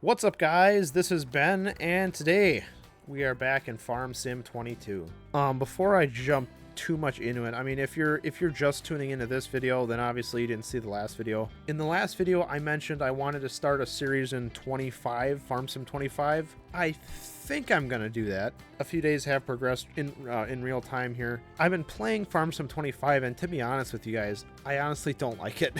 What's up, guys? This is Ben, and today we are back in Farm Sim 22. Before I jump too much into it, I mean, if you're just tuning into this video, then obviously you didn't see the last video. In the last video, I mentioned I wanted to start a series in 25, Farm Sim 25. I think I'm gonna do that. A few days have progressed in real time here. I've been playing Farm Sim 25, and to be honest with you guys, I honestly don't like it.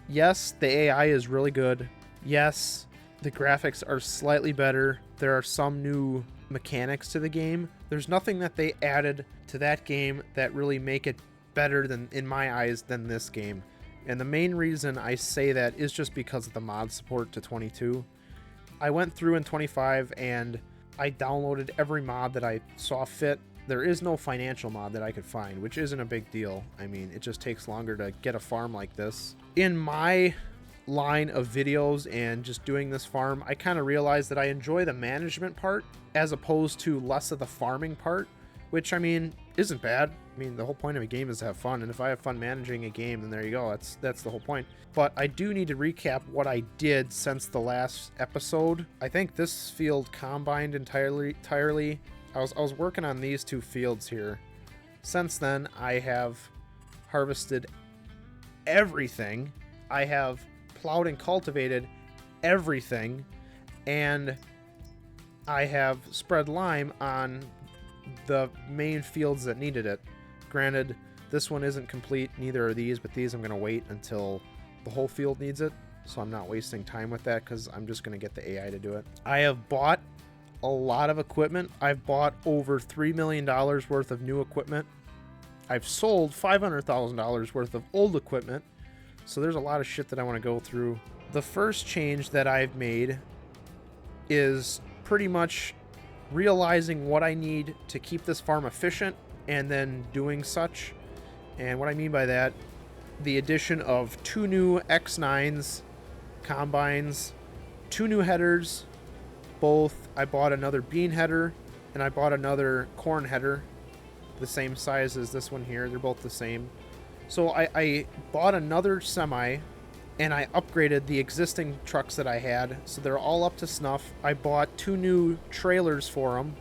Yes, the AI is really good. Yes, the graphics are slightly better. There are some new mechanics to the game. There's nothing that they added to that game that really make it better than, in my eyes, than this game. And the main reason I say that is just because of the mod support to 22. I went through in 25 and I downloaded every mod that I saw fit. There is no financial mod that I could find, which isn't a big deal. I mean, it just takes longer to get a farm like this. In my line of videos and just doing this farm, I kind of realized that I enjoy the management part as opposed to less of the farming part, which, I mean, isn't bad. I mean, the whole point of a game is to have fun, and if I have fun managing a game, then there you go. That's the whole point. But I do need to recap what I did since the last episode. I think this field combined entirely. I was working on these two fields here. Since then, I have harvested everything. I have plowed and cultivated everything, and I have spread lime on the main fields that needed it. Granted, this one isn't complete, neither are these, but these I'm going to wait until the whole field needs it, so I'm not wasting time with that because I'm just going to get the AI to do it. I have bought a lot of equipment. I've bought over $3 million worth of new equipment. I've sold $500,000 worth of old equipment. So there's a lot of shit that I want to go through. The first change that I've made is pretty much realizing what I need to keep this farm efficient and then doing such. And what I mean by that, the addition of 2 new X9s, combines, 2 new headers, both. I bought another bean header and I bought another corn header, the same size as this one here. They're both the same. So I bought another semi, and I upgraded the existing trucks that I had, so they're all up to snuff. I bought 2 new trailers for them,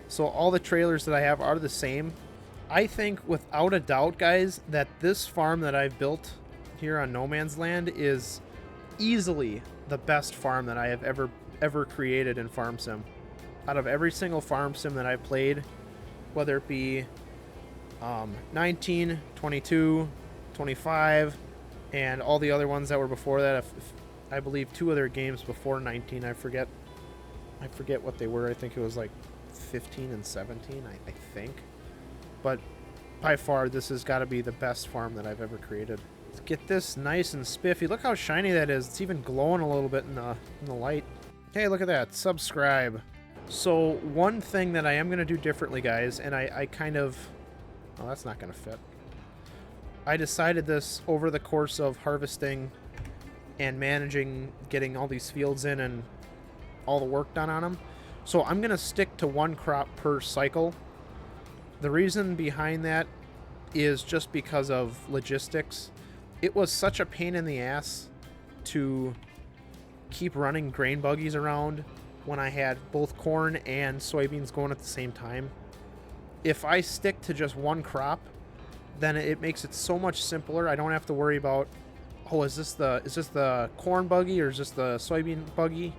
so all the trailers that I have are the same. I think without a doubt, guys, that this farm that I've built here on No Man's Land is easily the best farm that I have ever created in Farm Sim. Out of every single Farm Sim that I've played, whether it be 19, 22, 25, and all the other ones that were before that. If I believe 2 other games before 19, I forget what they were. I think it was like 15 and 17, I think. But by far, this has got to be the best farm that I've ever created. Let's get this nice and spiffy. Look how shiny that is. It's even glowing a little bit in the light. Hey, look at that. Subscribe. So one thing that I am going to do differently, guys, and I kind of... Oh, that's not going to fit. I decided this over the course of harvesting and managing, getting all these fields in and all the work done on them. So I'm going to stick to 1 crop per cycle. The reason behind that is just because of logistics. It was such a pain in the ass to keep running grain buggies around when I had both corn and soybeans going at the same time. If I stick to just 1 crop, then it makes it so much simpler. I don't have to worry about, oh, is this the corn buggy or is this the soybean buggy?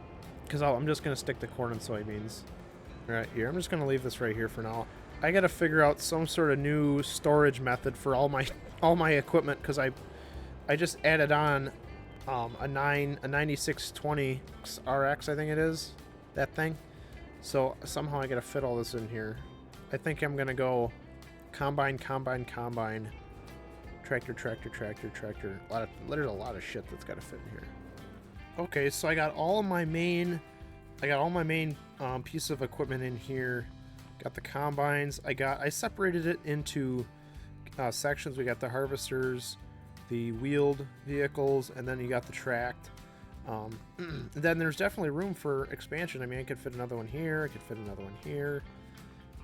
Because I'm just going to stick to corn and soybeans right here. I'm just going to leave this right here for now. I got to figure out some sort of new storage method for all my equipment, because I just added on a 9620 RX, I think it is, that thing. So somehow I got to fit all this in here. I think I'm going to go combine, tractor. There's a lot of shit that's got to fit in here. Okay, so I got all my main piece of equipment in here. Got the combines. I separated it into sections. We got the harvesters, the wheeled vehicles, and then you got the tracked. Then there's definitely room for expansion. I mean, I could fit another one here. I could fit another one here.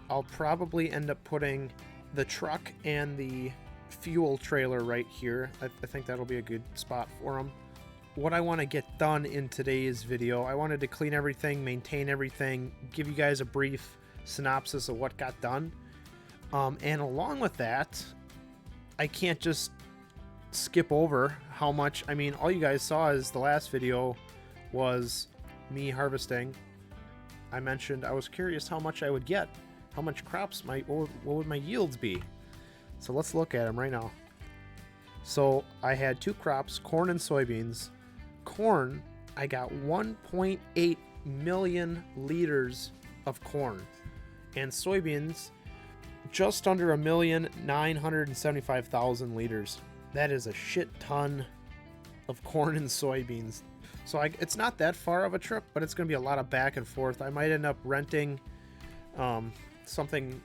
I'll probably end up putting the truck and the fuel trailer right here. I think that'll be a good spot for them. what I want to get done in today's video. I wanted to clean everything, maintain everything, give you guys a brief synopsis of what got done. And along with that, I can't just skip over how much. I mean, all you guys saw is the last video was me harvesting. I mentioned I was curious how much I would get, how much crops what would my yields be. So let's look at them right now. So I had 2 crops, corn and soybeans. Corn, I got 1.8 million liters of corn, and soybeans just under 1,975,000 liters. That is a shit ton of corn and soybeans. So it's not that far of a trip, but it's going to be a lot of back and forth. I might end up renting one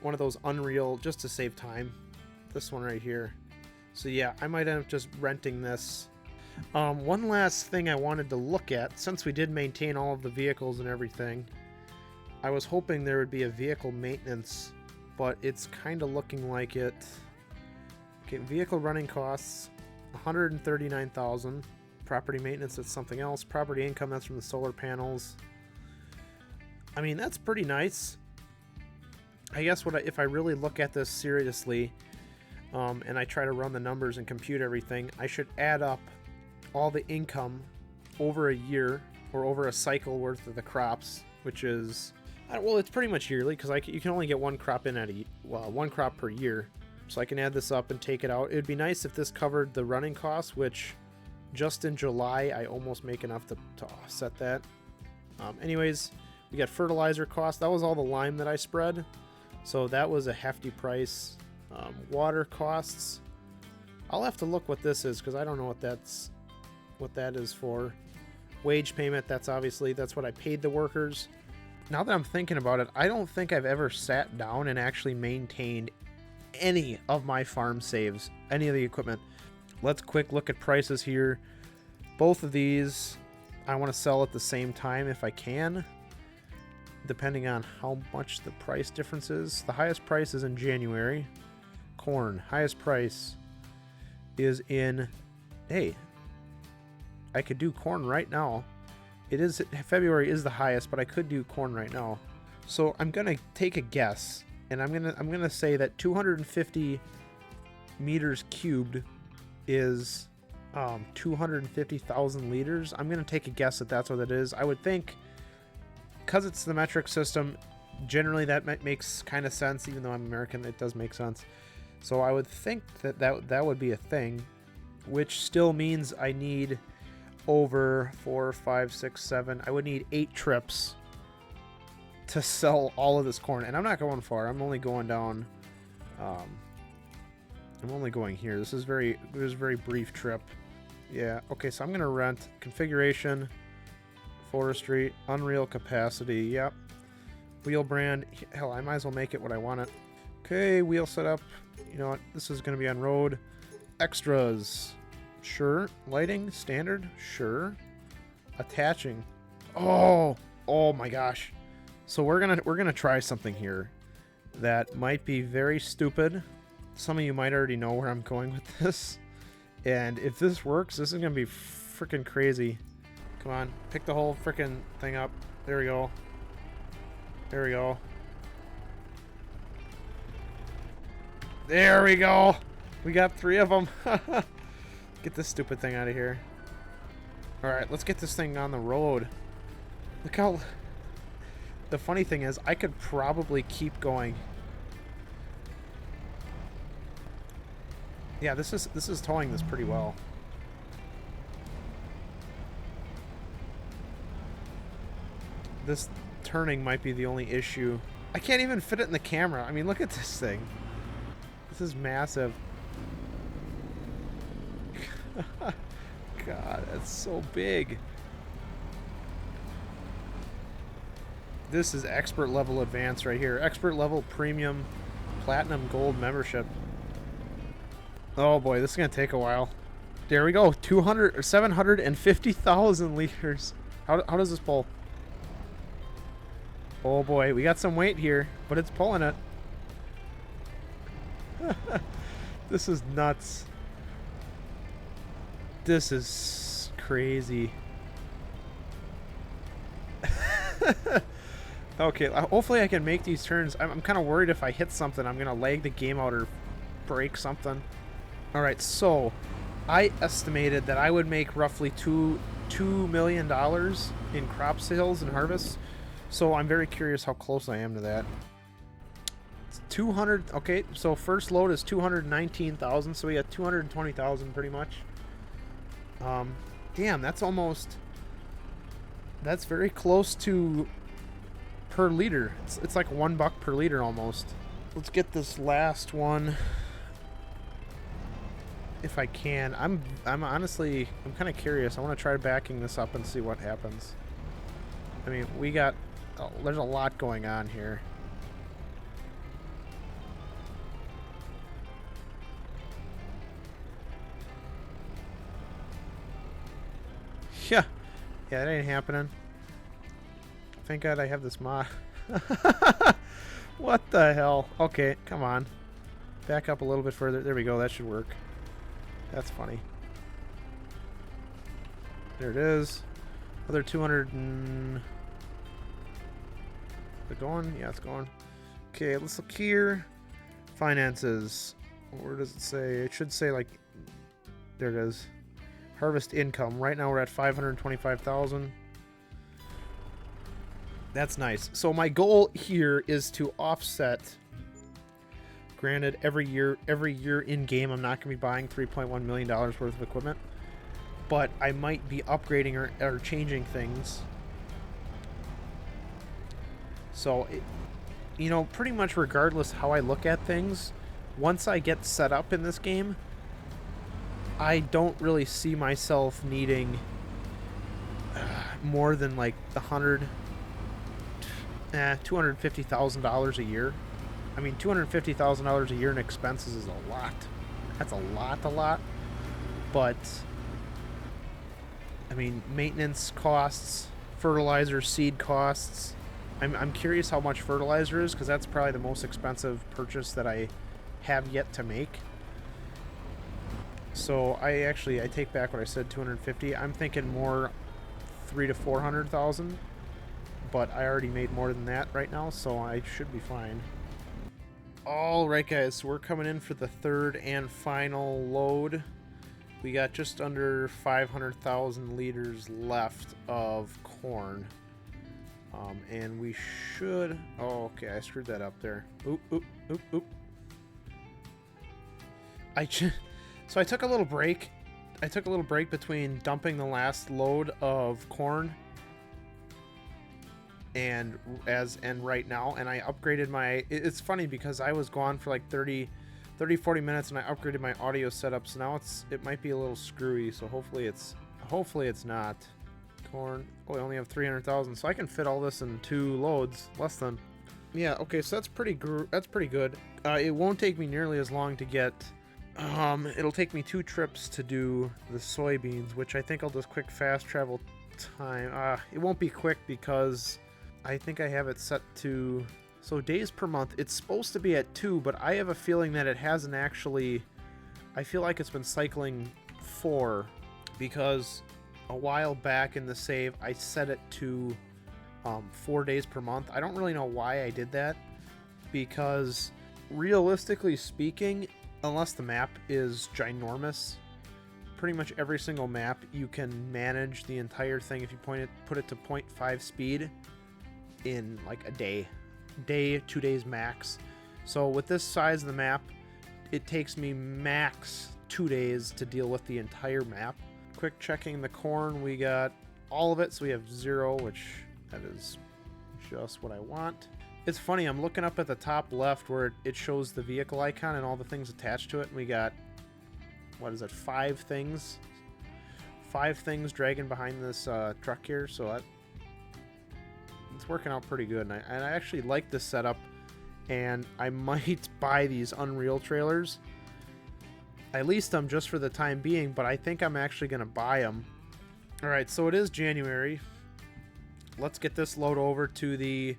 of those Unreal just to save time. This one right here. So yeah, I might end up just renting this. One last thing I wanted to look at, since we did maintain all of the vehicles and everything, I was hoping there would be a vehicle maintenance, but it's kind of looking like it. Okay, vehicle running costs, $139,000. Property maintenance, that's something else. Property income, that's from the solar panels. I mean, that's pretty nice. I guess if I really look at this seriously, and I try to run the numbers and compute everything, I should add up all the income over a year or over a cycle worth of the crops, which is, well, it's pretty much yearly, because you can only get one crop in one crop per year. So I can add this up and take it out. It would be nice if this covered the running costs, which just in July I almost make enough to offset that. Anyways, we got fertilizer costs. That was all the lime that I spread, so that was a hefty price. Water costs, I'll have to look what this is, because I don't know what that is for. Wage payment, that's what I paid the workers. Now that I'm thinking about it, I don't think I've ever sat down and actually maintained any of my farm saves, any of the equipment. Let's quick look at prices here. Both of these I want to sell at the same time if I can, depending on how much the price difference is. The highest price is in January. Corn, highest price is in, hey, I could do corn right now. February is the highest, but I could do corn right now. So I'm gonna take a guess, and I'm gonna say that 250 meters cubed is 250,000 liters. I'm gonna take a guess that that's what it is. I would think, because it's the metric system, generally that makes kind of sense. Even though I'm American, it does make sense. So I would think that would be a thing, which still means I need over 4, 5, 6, 7. I would need 8 trips to sell all of this corn, and I'm not going far. I'm only going down. I'm only going here. This is a very brief trip. Yeah. Okay. So I'm gonna rent configuration, forestry, Unreal capacity. Yep. Wheel brand. Hell, I might as well make it what I want it. Okay. Wheel setup. You know what? This is gonna be on road. Extras. Sure. Lighting standard. Sure. Attaching. Oh my gosh. So we're gonna try something here that might be very stupid. Some of you might already know where I'm going with this, and if this works, this is gonna be freaking crazy. Come on, pick the whole freaking thing up. There we go. There we go. There we go. We got 3 of them. Get this stupid thing out of here. All right, let's get this thing on the road. Look how... The funny thing is, I could probably keep going. Yeah, this is towing this pretty well. This turning might be the only issue. I can't even fit it in the camera. I mean, look at this thing. This is massive. God, that's so big. This is expert level advanced right here. Expert level premium platinum gold membership. Oh boy, this is gonna take a while. There we go. 750,000 liters. How does this pull? Oh boy, we got some weight here, but it's pulling it. This is nuts. This is crazy. Okay, hopefully I can make these turns. I'm kind of worried if I hit something, I'm going to lag the game out or break something. All right, so I estimated that I would make roughly $2 million in crop sales and harvests. So I'm very curious how close I am to that. It's 200. Okay, so first load is 219,000. So we got 220,000 pretty much. Damn, that's almost. That's very close to per liter. It's like $1 per liter almost. Let's get this last one. If I can. I'm honestly, I'm kind of curious. I want to try backing this up and see what happens. I mean, we got, there's a lot going on here. Yeah, that ain't happening. Thank God I have this mod. What the hell? Okay, come on. Back up a little bit further. There we go. That should work. That's funny. There it is. Other 200 and... Is it going? Yeah, it's going. Okay, let's look here. Finances. Where does it say? It should say like... There it is. Harvest income. Right now we're at 525,000. That's nice. So my goal here is to offset... Granted, every year in game, I'm not going to be buying $3.1 million worth of equipment, but I might be upgrading or changing things. So, you know, pretty much regardless how I look at things, once I get set up in this game, I don't really see myself needing more than like $250,000 a year. I mean, $250,000 a year in expenses is a lot. That's a lot. But, I mean, maintenance costs, fertilizer, seed costs. I'm curious how much fertilizer is, because that's probably the most expensive purchase that I have yet to make. So I take back what I said, 250. I'm thinking more 300,000 to 400,000, but I already made more than that right now, so I should be fine. Alright guys, so we're coming in for the third and final load. We got just under 500,000 liters left of corn. And we should... Oh, okay, I screwed that up there. Oop. So I took a little break. I took a little break between dumping the last load of corn and right now, and I upgraded my... It's funny because I was gone for like 40 minutes and I upgraded my audio setup, so now it might be a little screwy, so hopefully it's not. Corn. Oh, I only have 300,000, so I can fit all this in 2 loads, less than. Yeah, okay, so that's pretty good. It won't take me nearly as long to get... it'll take me 2 trips to do the soybeans, which I think I'll just quick fast travel time. It won't be quick because I think I have it set to... So days per month, it's supposed to be at 2, but I have a feeling that it hasn't actually... I feel like it's been cycling 4, because a while back in the save, I set it to 4 days per month. I don't really know why I did that, because realistically speaking, unless the map is ginormous, pretty much every single map you can manage the entire thing if you put it to 0.5 speed in like a day, 2 days max. So with this size of the map, it takes me max 2 days to deal with the entire map. Quick checking the corn, we got all of it, so we have 0, which that is just what I want. It's funny, I'm looking up at the top left where it shows the vehicle icon and all the things attached to it, and we got, what is it, 5 things? 5 things dragging behind this truck here, so it's working out pretty good, and I actually like this setup, and I might buy these Unreal trailers. I leased them just for the time being, but I think I'm actually going to buy them. Alright, so it is January. Let's get this load over to the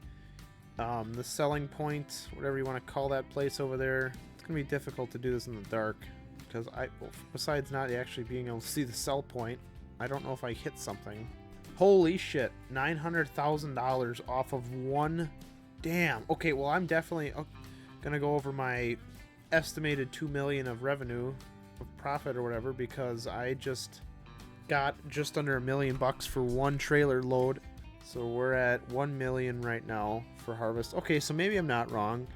selling point, whatever you want to call that place over there. It's going to be difficult to do this in the dark, because besides not actually being able to see the sell point, I don't know if I hit something. Holy shit, $900,000 off of one. Damn. Okay, well, I'm definitely gonna go over my estimated 2 million of revenue, of profit or whatever, because I just got just under $1 million for one trailer load. So we're at 1 million right now for harvest. Okay, so maybe I'm not wrong.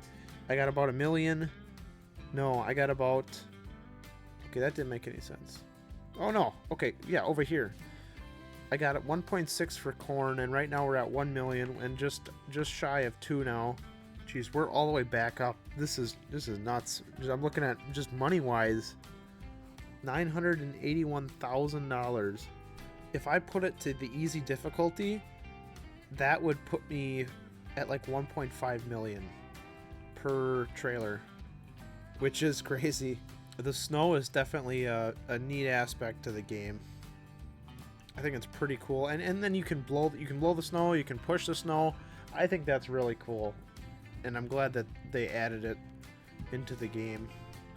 I got about $1 million. No, I got about... Okay, that didn't make any sense. Oh no. Okay, yeah, over here. I got it 1.6 for corn, and right now we're at 1 million and just shy of 2 now. Jeez, we're all the way back up. This is nuts. I'm looking at just money wise, $981,000. If I put it to the easy difficulty, that would put me at like 1.5 million per trailer, which is crazy. The snow is definitely a neat aspect to the game. I think it's pretty cool, and then you can blow the snow, you can push the snow. I think that's really cool, and I'm glad that they added it into the game.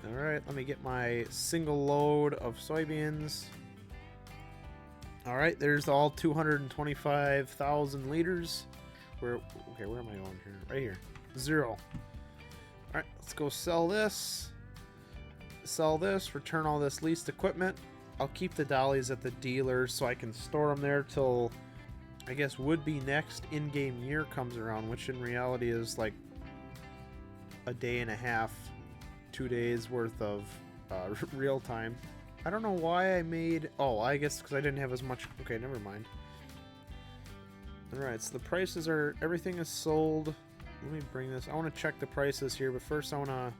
All right, let me get my single load of soybeans. All right, there's all 225,000 liters. Where am I going here? Right here, 0. All right, let's go sell this. Sell this. Return all this leased equipment. I'll keep the dollies at the dealer so I can store them there till, I guess, would-be next in-game year comes around, which in reality is like a day and a half, 2 days worth of real time. I don't know why I made... Oh, I guess because I didn't have as much... Okay, never mind. Alright, so the prices are... Everything is sold. Let me bring this... I want to check the prices here, but first I want to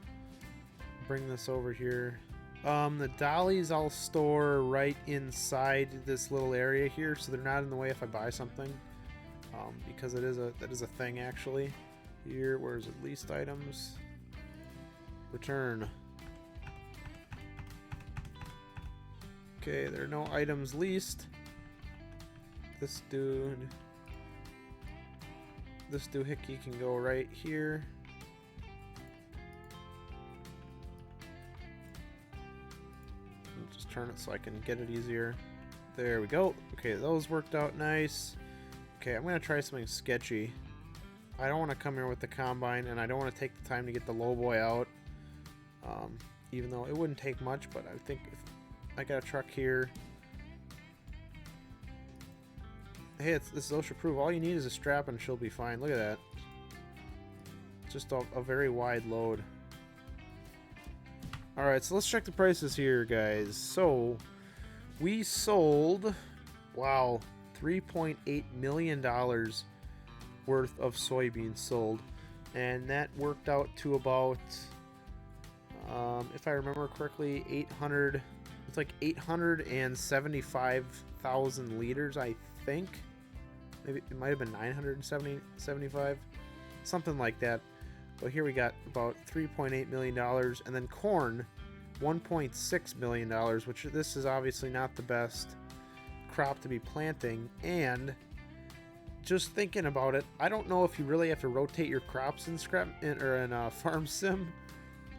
bring this over here. The dollies I'll store right inside this little area here, so they're not in the way if I buy something, because that is a thing actually. Here, where is it? Leased items. Return. Okay, there are no items leased. This doohickey can go right here. Turn it so I can get it easier. There we go. Okay, those worked out nice. Okay, I'm gonna try something sketchy. I don't want to come here with the combine, and I don't want to take the time to get the lowboy out, even though it wouldn't take much, but I think if I got a truck here. Hey, this is OSHA proof. All you need is a strap and she'll be fine. Look at that. Just a very wide load. Alright, so let's check the prices here, guys. So, we sold, wow, $3.8 million worth of soybeans sold. And that worked out to about, if I remember correctly, it's like 875,000 liters, I think. Maybe it might have been 975, something like that. But here we got about $3.8 million, and then corn, $1.6 million, which this is obviously not the best crop to be planting. And just thinking about it, I don't know if you really have to rotate your crops in Farm Sim.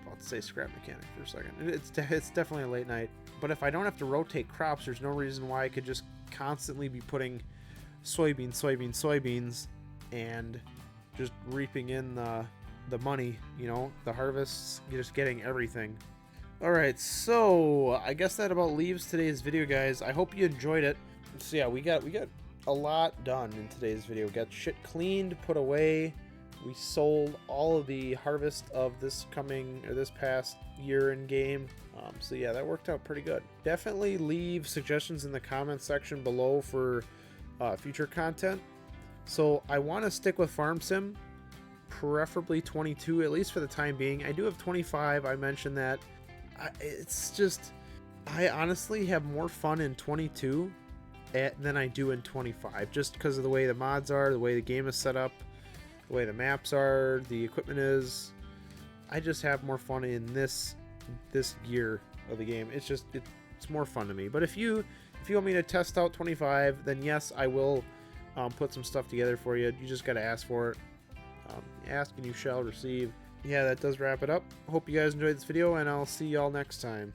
I'll say Scrap Mechanic for a second. It's definitely a late night. But if I don't have to rotate crops, there's no reason why I could just constantly be putting soybeans, and just reaping in the money, you know, the harvests, just getting everything. Alright, so I guess that about leaves today's video, guys. I hope you enjoyed it. So yeah, we got a lot done in today's video. We got shit cleaned, put away. We sold all of the harvest of this past year in game. So yeah, that worked out pretty good. Definitely leave suggestions in the comments section below for future content. So I want to stick with Farm Sim, preferably 22, at least for the time being. I do have 25, I mentioned that. It's just, I honestly have more fun in 22 than I do in 25, just because of the way the mods are, the way the game is set up, the way the maps are, the equipment is. I just have more fun in this gear of the game. It's more fun to me. But if you want me to test out 25, then yes, I will put some stuff together for you. You just got to ask for it. Ask and you shall receive. Yeah, that does wrap it up. Hope you guys enjoyed this video, and I'll see y'all next time.